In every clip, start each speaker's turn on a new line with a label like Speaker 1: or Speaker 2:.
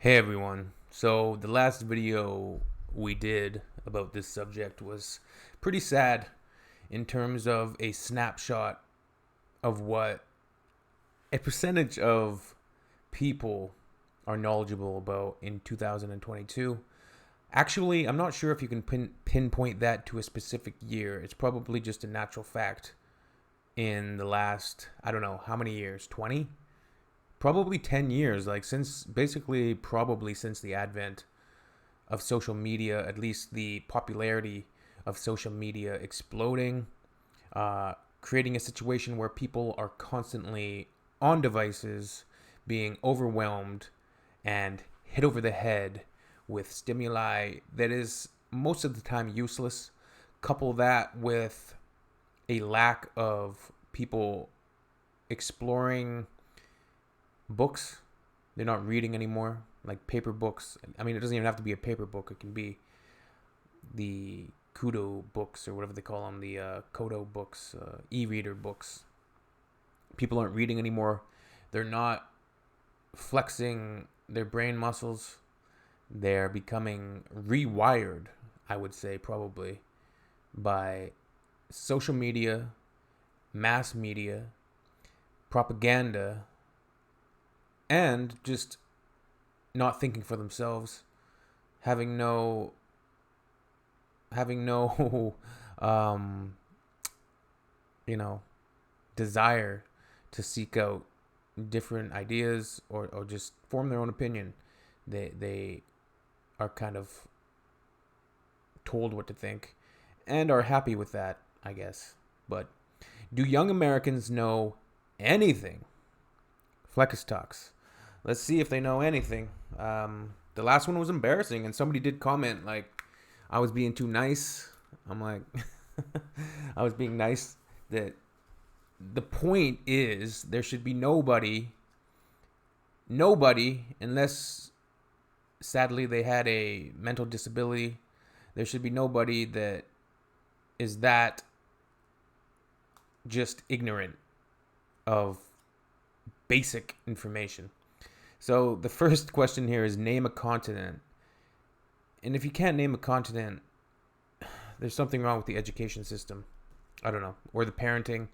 Speaker 1: Hey everyone. So the last video we did about this subject was pretty sad in terms of a snapshot of what a percentage of people are knowledgeable about in 2022. Actually, I'm not sure if you can pinpoint that to a specific year. It's probably just a natural fact in the last, I don't know, how many years? 20? Probably 10 years, like probably since the advent of social media, at least the popularity of social media exploding, creating a situation where people are constantly on devices, being overwhelmed and hit over the head with stimuli that is most of the time useless. Couple that with a lack of people exploring books. They're not reading anymore, like paper books. I mean, it doesn't even have to be a paper book. It can be the Kudo books or whatever they call them, the Kodo books, e-reader books. People aren't reading anymore. They're not flexing their brain muscles. They're becoming rewired, I would say, probably by social media, mass media, propaganda, and just not thinking for themselves, having no um desire to seek out different ideas or just form their own opinion. They are kind of told what to think and are happy with that, I guess. But do young Americans know anything? Fleckus Talks. Let's see if they know anything. The last one was embarrassing, and somebody did comment like I was being too nice. I'm like, I was being nice. That the point is there should be nobody, unless sadly they had a mental disability. There should be nobody that is that just ignorant of basic information. So the first question here is name a continent. And if you can't name a continent, there's something wrong with the education system. I don't know. Or the parenting.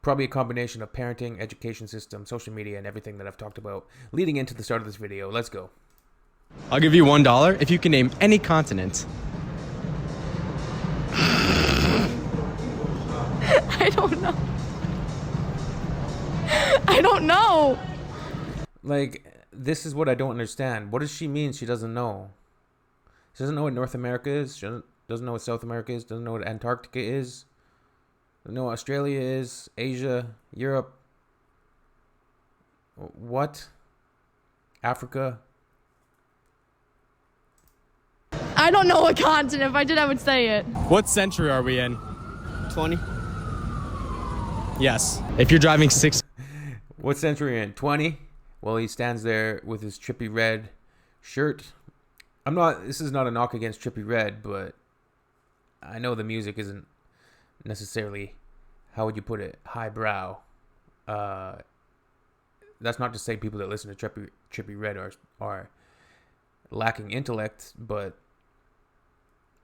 Speaker 1: Probably a combination of parenting, education system, social media, and everything that I've talked about leading into the start of this video. Let's go.
Speaker 2: I'll give you $1 if you can name any continent.
Speaker 3: I don't know. I don't know.
Speaker 1: Like, this is what I don't understand. What does she mean she doesn't know? She doesn't know what North America is. She doesn't know what South America is. Doesn't know what Antarctica is. Doesn't know what Australia is. Asia, Europe. What? Africa.
Speaker 3: I don't know what continent. If I did, I would say it.
Speaker 2: What century are we in?
Speaker 4: 20.
Speaker 2: Yes. If you're driving
Speaker 1: What century in? 20? Well, he stands there with his Trippie Redd shirt. This is not a knock against Trippie Redd, but I know the music isn't necessarily, how would you put it, highbrow. That's not to say people that listen to Trippie Redd are lacking intellect, but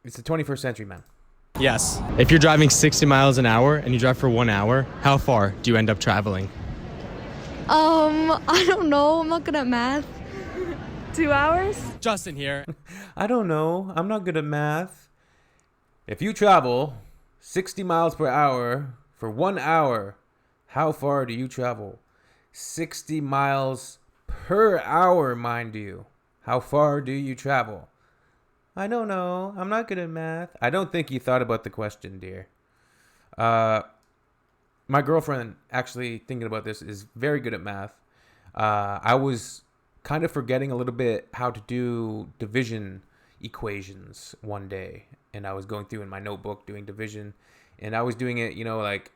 Speaker 1: it's the 21st century, man.
Speaker 2: Yes. If you're driving 60 miles an hour and you drive for 1 hour, how far do you end up traveling?
Speaker 3: I don't know. I'm not good at math. 2 hours?
Speaker 2: Justin here.
Speaker 1: I don't know. I'm not good at math. If you travel 60 miles per hour for 1 hour, how far do you travel? 60 miles per hour, mind you. How far do you travel? I don't know. I'm not good at math. I don't think you thought about the question, dear. My girlfriend, actually thinking about this, is very good at math. I was kind of forgetting a little bit how to do division equations one day. And I was going through in my notebook doing division. And I was doing it, like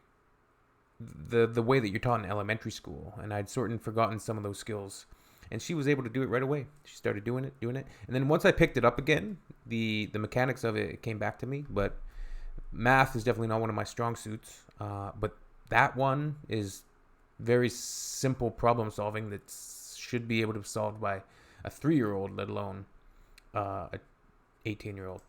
Speaker 1: the way that you're taught in elementary school. And I'd sort of forgotten some of those skills. And she was able to do it right away. She started doing it. And then once I picked it up again, the mechanics of it came back to me. But math is definitely not one of my strong suits. But that one is very simple problem solving that should be able to be solved by a 3-year-old, let alone a 18-year-old.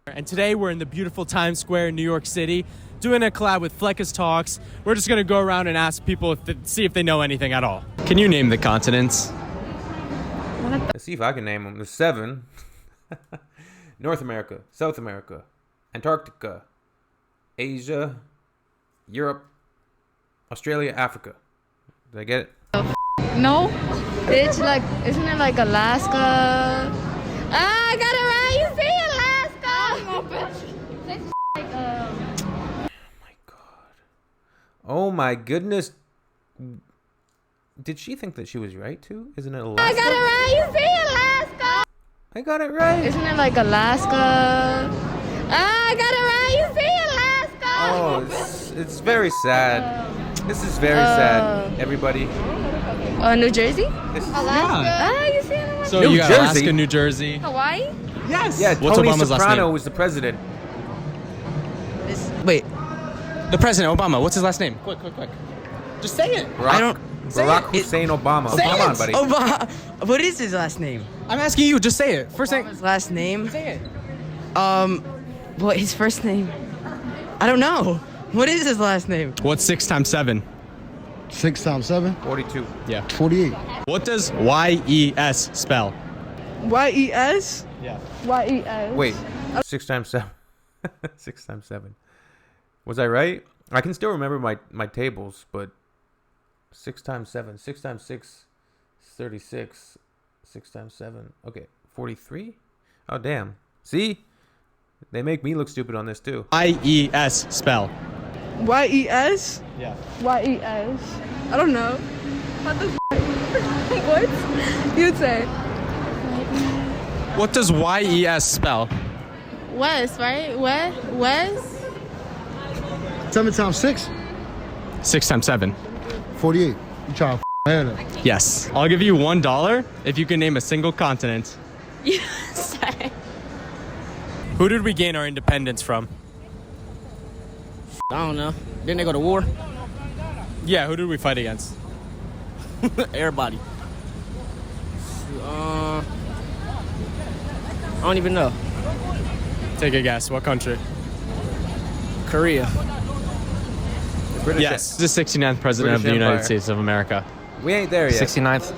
Speaker 2: And today we're in the beautiful Times Square in New York City doing a collab with Fleckus Talks. We're just going to go around and ask people see if they know anything at all. Can you name the continents?
Speaker 1: Let's see if I can name them. There's 7. North America, South America, Antarctica, Asia, Europe, Australia, Africa. Did I get it?
Speaker 3: No. It's like, isn't it like Alaska? Ah, I got it right. You see Alaska?
Speaker 1: Oh my god. Oh my goodness. Did she think that she was right too? Isn't it Alaska?
Speaker 3: I got it right. You see Alaska?
Speaker 1: I got it right.
Speaker 3: Isn't it like Alaska? Ah, I got it right. You see Alaska?
Speaker 1: Oh, it's very sad. This is very sad, everybody.
Speaker 3: New Jersey?
Speaker 1: This is,
Speaker 3: Ah, you see Alaska?
Speaker 2: So
Speaker 1: New
Speaker 2: you got
Speaker 1: Jersey?
Speaker 2: Alaska, New Jersey.
Speaker 3: Hawaii?
Speaker 2: Yes.
Speaker 1: yeah,
Speaker 2: What's
Speaker 1: Tony
Speaker 2: Obama's last
Speaker 1: Soprano
Speaker 2: name?
Speaker 1: was the president.
Speaker 2: Wait. The president, Obama. What's his last name? Quick. Just say it.
Speaker 1: Barack Hussein Obama. Come on, buddy.
Speaker 4: What is his last name?
Speaker 2: I'm asking you. Just say it. First thing.
Speaker 4: His last name?
Speaker 2: Say it.
Speaker 4: What his first name? I don't know. What is his last name?
Speaker 2: What's 6 times 7?
Speaker 5: 6 times 7,
Speaker 1: 42.
Speaker 2: Yeah.
Speaker 5: 48.
Speaker 2: What does YES spell?
Speaker 3: YES?
Speaker 2: Yeah.
Speaker 3: YES.
Speaker 1: Wait, 6 times 7. 6 times 7. Was I right? I can still remember my tables, but 6 times 7. 6 times 6 is 36. 6 times 7. Okay, 43? Oh, damn. See? They make me look stupid on this, too.
Speaker 2: YES spell.
Speaker 3: YES?
Speaker 2: Yeah.
Speaker 3: YES. I don't know. What the What? You'd say.
Speaker 2: What does YES spell?
Speaker 6: West, right? West?
Speaker 5: 7 times 6,
Speaker 2: 6 times 7.
Speaker 5: 48. You trying to ahead of.
Speaker 2: Yes. I'll give you $1 if you can name a single continent.
Speaker 6: USA.
Speaker 2: Who did we gain our independence from?
Speaker 4: I don't know. Didn't they go to war?
Speaker 2: Yeah, who did we fight against?
Speaker 4: Everybody. I don't even know.
Speaker 2: Take a guess. What country?
Speaker 4: Korea.
Speaker 1: British
Speaker 2: Yes. The 69th president
Speaker 1: British
Speaker 2: of the United
Speaker 1: Empire.
Speaker 2: States of America.
Speaker 1: We ain't there yet.
Speaker 7: 69th.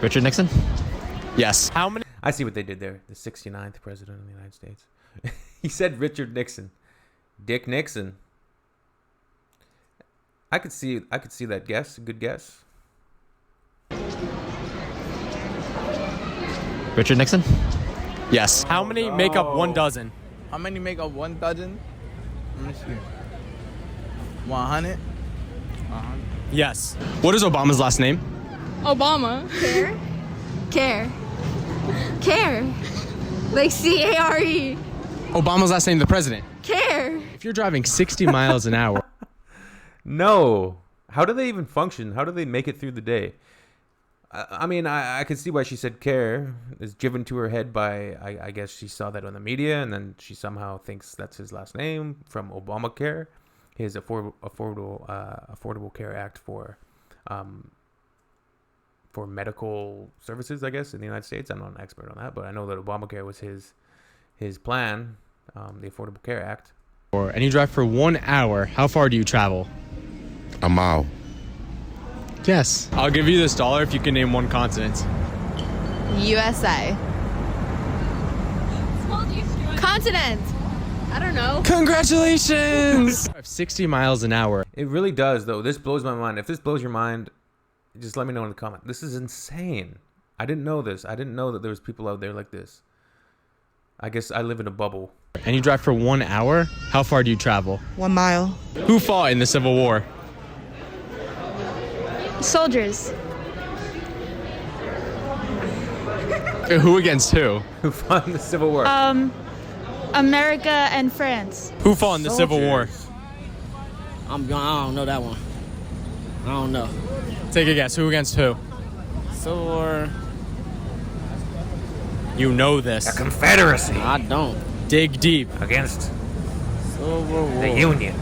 Speaker 7: Richard Nixon.
Speaker 2: Yes. How many?
Speaker 1: I see what they did there. The 69th president of the United States. He said Richard Nixon. Dick Nixon. I could see that guess. Good guess.
Speaker 7: Richard Nixon.
Speaker 2: Yes. How many make up 1 dozen?
Speaker 8: How many make up 1 dozen? Let me see. 100?
Speaker 2: Yes. What is Obama's last name?
Speaker 3: Obama.
Speaker 6: Care. Like CARE.
Speaker 2: Obama's last name, the president.
Speaker 6: Care.
Speaker 2: If you're driving 60 miles an hour,
Speaker 1: No. How do they even function? How do they make it through the day? I mean, I could see why she said care is given to her head by, I guess she saw that on the media, and then she somehow thinks that's his last name from Obamacare, his Affordable Care Act for medical services, I guess, in the United States. I'm not an expert on that, but I know that Obamacare was his plan, the Affordable Care Act.
Speaker 2: and you drive for 1 hour, how far do you travel?
Speaker 9: A mile.
Speaker 2: Yes. I'll give you this $1 if you can name 1 continent.
Speaker 6: USA. Continent. I don't know.
Speaker 2: Congratulations! 60 miles an hour.
Speaker 1: It really does, though. This blows my mind. If this blows your mind, just let me know in the comment. This is insane. I didn't know this. I didn't know that there was people out there like this. I guess I live in a bubble.
Speaker 2: And you drive for 1 hour, how far do you travel?
Speaker 4: 1 mile.
Speaker 2: Who fought in the Civil War?
Speaker 3: Soldiers.
Speaker 2: Who against who?
Speaker 1: Who fought in the Civil War?
Speaker 3: America and France.
Speaker 2: Who fought in the Civil War?
Speaker 4: I don't know that one. I don't know.
Speaker 2: Take a guess. Who against who?
Speaker 4: Civil War.
Speaker 2: You know this.
Speaker 1: Confederacy
Speaker 4: I don't.
Speaker 2: Dig deep.
Speaker 1: against
Speaker 4: Civil War.
Speaker 1: the Union.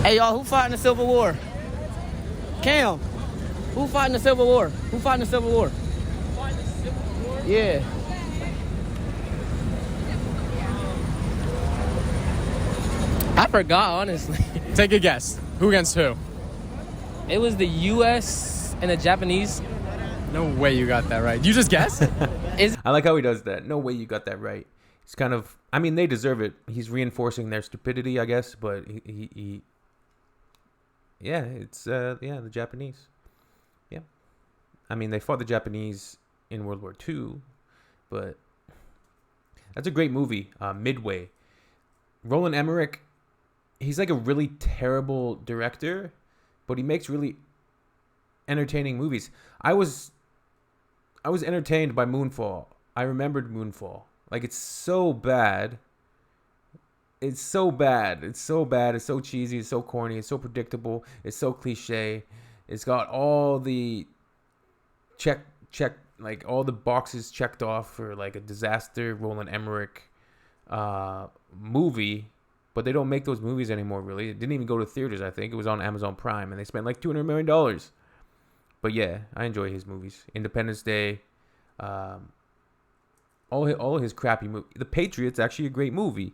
Speaker 4: Hey, y'all, who fought in the Civil War? Cam, who fought in the Civil War? Who fought in the Civil War? Yeah. I forgot, honestly.
Speaker 2: Take a guess. Who against who?
Speaker 4: It was the U.S. and the Japanese.
Speaker 2: No way you got that right. You just guessed?
Speaker 1: I like how he does that. No way you got that right. It's kind of, I mean, they deserve it. He's reinforcing their stupidity, I guess, but yeah, it's, the Japanese. Yeah. I mean, they fought the Japanese in World War II, but that's a great movie, Midway. Roland Emmerich, he's like a really terrible director, but he makes really entertaining movies. I was entertained by Moonfall. I remembered Moonfall. Like, it's so bad. It's so bad. It's so bad. It's so cheesy. It's so corny. It's so predictable. It's so cliche. It's got all the like all the boxes checked off for like a disaster Roland Emmerich movie. But they don't make those movies anymore, really. It didn't even go to theaters, I think. It was on Amazon Prime, and they spent like $200 million. But yeah, I enjoy his movies. Independence Day, all his crappy movies. The Patriot's actually a great movie.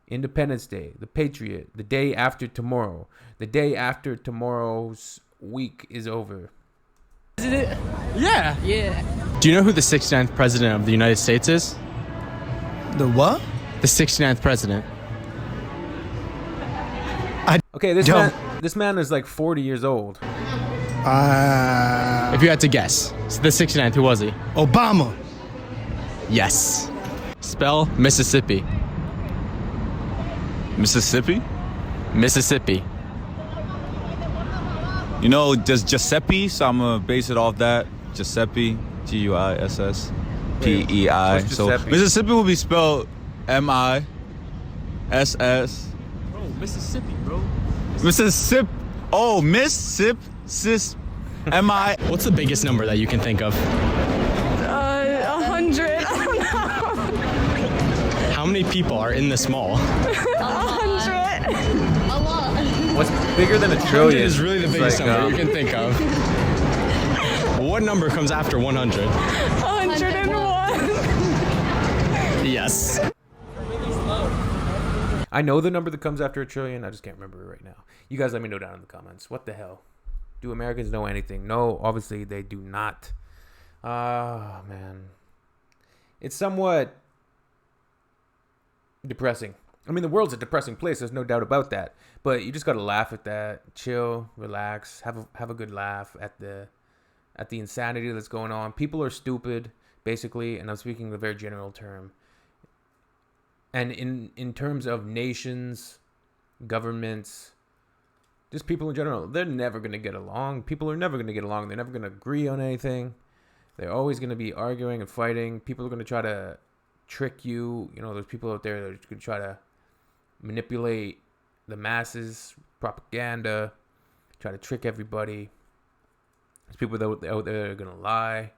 Speaker 1: Independence Day, The Patriot, The Day After Tomorrow, The Day After Tomorrow's week is over.
Speaker 4: Is it?
Speaker 2: Yeah.
Speaker 4: Yeah.
Speaker 2: Do you know who the 69th president of the United States is?
Speaker 5: The what?
Speaker 2: The 69th president.
Speaker 1: Okay, this man is like 40 years old.
Speaker 2: If you had to guess, so the 69th, who was he?
Speaker 5: Obama.
Speaker 2: Yes. Spell Mississippi.
Speaker 9: Mississippi?
Speaker 2: Mississippi.
Speaker 9: You know, there's Giuseppe, so I'm gonna base it off that. Giuseppe, Guissespi.
Speaker 1: What's
Speaker 9: So
Speaker 1: Giuseppe?
Speaker 9: Mississippi will be spelled Miss.
Speaker 2: Bro, Mississippi, bro.
Speaker 9: Mississippi. Oh, Mississippi. Sis. Mi.
Speaker 2: What's the biggest number that you can think of?
Speaker 6: 100. I don't know.
Speaker 2: How many people are in this mall?
Speaker 6: 100. A lot.
Speaker 1: What's bigger than a
Speaker 2: 100
Speaker 1: trillion?
Speaker 2: is really the
Speaker 1: It's
Speaker 2: biggest
Speaker 1: like,
Speaker 2: number you can think of. What number comes after 100?
Speaker 6: 101.
Speaker 2: Yes.
Speaker 1: I know the number that comes after a trillion. I just can't remember it right now. You guys let me know down in the comments. What the hell? Do Americans know anything? No, obviously they do not. Ah, man. It's somewhat depressing. I mean, the world's a depressing place. There's no doubt about that. But you just got to laugh at that. Chill, relax, have a good laugh at the insanity that's going on. People are stupid, basically, and I'm speaking in a very general term. And in terms of nations, governments, just people in general, they're never going to get along. People are never going to get along. They're never going to agree on anything. They're always going to be arguing and fighting. People are going to try to trick you. You know, there's people out there that are going to try to manipulate the masses, propaganda, try to trick everybody. There's people out there that are going to lie.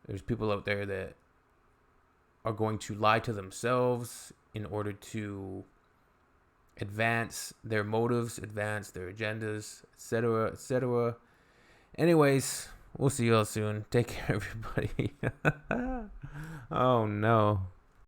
Speaker 1: There's people out there that are going to lie to themselves in order to advance their motives, advance their agendas, etc., etc. Anyways, we'll see you all soon. Take care, everybody. Oh, no.